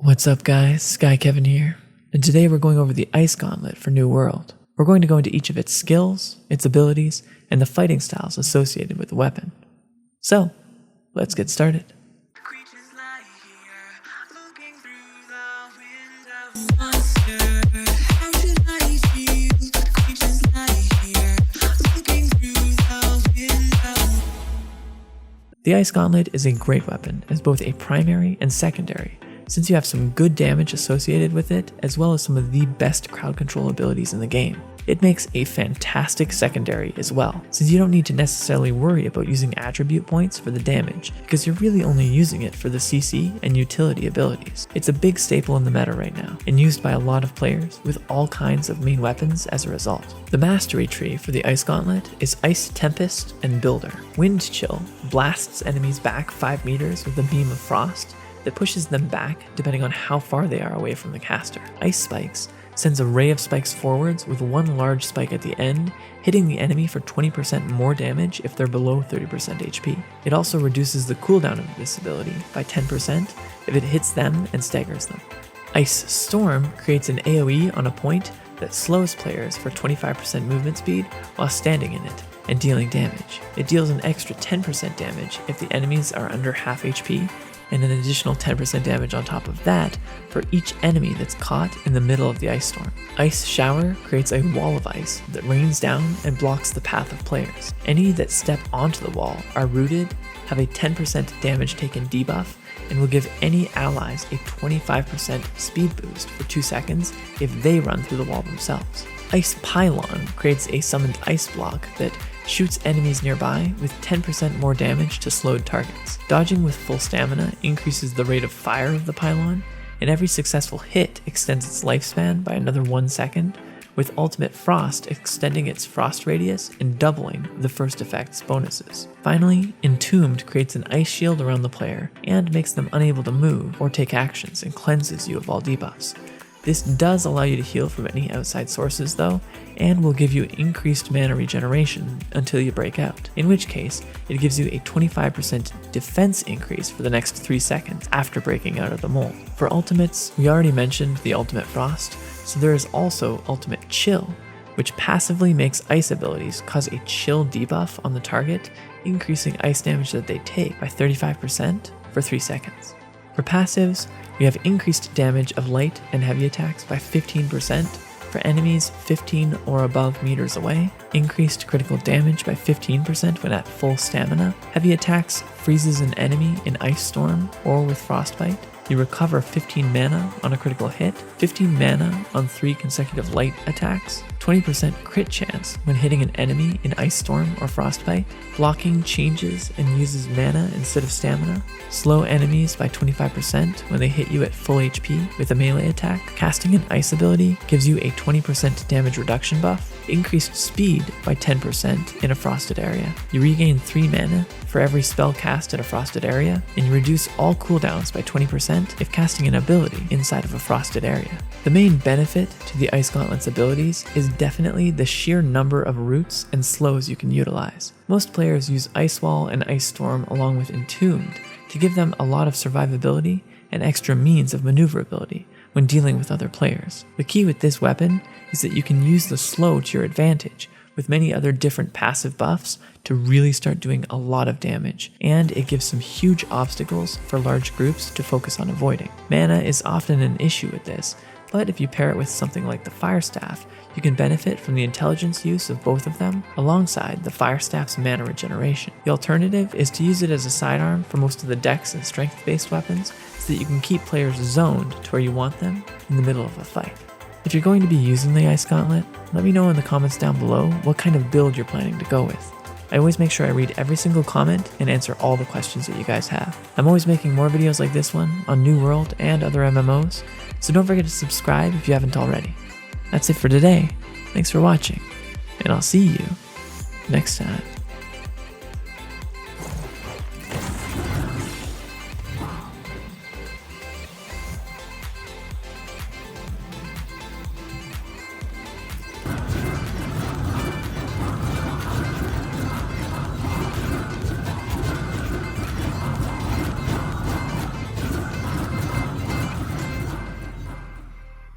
What's up guys, SkyKevin here, and today we're going over the Ice Gauntlet for New World. We're going to go into each of its skills, its abilities, and the fighting styles associated with the weapon. So, let's get started. The Ice Gauntlet is a great weapon as both a primary and secondary, since you have some good damage associated with it as well as some of the best crowd control abilities in the game. It makes a fantastic secondary as well, since you don't need to necessarily worry about using attribute points for the damage, because you're really only using it for the CC and utility abilities. It's a big staple in the meta right now, and used by a lot of players with all kinds of main weapons as a result. The mastery tree for the Ice Gauntlet is Ice Tempest and Builder. Wind Chill blasts enemies back 5 meters with a beam of frost that pushes them back depending on how far they are away from the caster. Ice Spikes sends a ray of spikes forwards with one large spike at the end, hitting the enemy for 20% more damage if they're below 30% HP. It also reduces the cooldown of this ability by 10% if it hits them and staggers them. Ice Storm creates an AoE on a point that slows players for 25% movement speed while standing in it and dealing damage. It deals an extra 10% damage if the enemies are under half HP, and an additional 10% damage on top of that for each enemy that's caught in the middle of the ice storm. Ice Shower creates a wall of ice that rains down and blocks the path of players. Any that step onto the wall are rooted, have a 10% damage taken debuff, and will give any allies a 25% speed boost for 2 seconds if they run through the wall themselves. Ice Pylon creates a summoned ice block that shoots enemies nearby with 10% more damage to slowed targets. Dodging with full stamina increases the rate of fire of the pylon, and every successful hit extends its lifespan by another 1 second, with Ultimate Frost extending its frost radius and doubling the first effect's bonuses. Finally, Entombed creates an ice shield around the player and makes them unable to move or take actions and cleanses you of all debuffs. This does allow you to heal from any outside sources though, and will give you increased mana regeneration until you break out, in which case it gives you a 25% defense increase for the next 3 seconds after breaking out of the mold. For ultimates, we already mentioned the Ultimate Frost, so there is also Ultimate Chill, which passively makes ice abilities cause a chill debuff on the target, increasing ice damage that they take by 35% for 3 seconds. For passives, we have increased damage of light and heavy attacks by 15% for enemies 15 or above meters away, increased critical damage by 15% when at full stamina, heavy attacks freezes an enemy in Ice Storm or with Frostbite, you recover 15 mana on a critical hit, 15 mana on 3 consecutive light attacks, 20% crit chance when hitting an enemy in Ice Storm or Frostbite, blocking changes and uses mana instead of stamina, slow enemies by 25% when they hit you at full HP with a melee attack, casting an ice ability gives you a 20% damage reduction buff, increased speed by 10% in a frosted area, you regain 3 mana for every spell cast in a frosted area, and you reduce all cooldowns by 20% if casting an ability inside of a frosted area. The main benefit to the Ice Gauntlet's abilities is definitely the sheer number of roots and slows you can utilize. Most players use Ice Wall and Ice Storm along with Entombed to give them a lot of survivability and extra means of maneuverability when dealing with other players. The key with this weapon is that you can use the slow to your advantage with many other different passive buffs to really start doing a lot of damage, and it gives some huge obstacles for large groups to focus on avoiding. Mana is often an issue with this, but if you pair it with something like the Fire Staff, you can benefit from the intelligence use of both of them alongside the Fire Staff's mana regeneration. The alternative is to use it as a sidearm for most of the dex and strength-based weapons so that you can keep players zoned to where you want them in the middle of a fight. If you're going to be using the Ice Gauntlet, let me know in the comments down below what kind of build you're planning to go with. I always make sure I read every single comment and answer all the questions that you guys have. I'm always making more videos like this one on New World and other MMOs, so don't forget to subscribe if you haven't already. That's it for today. Thanks for watching, and I'll see you next time.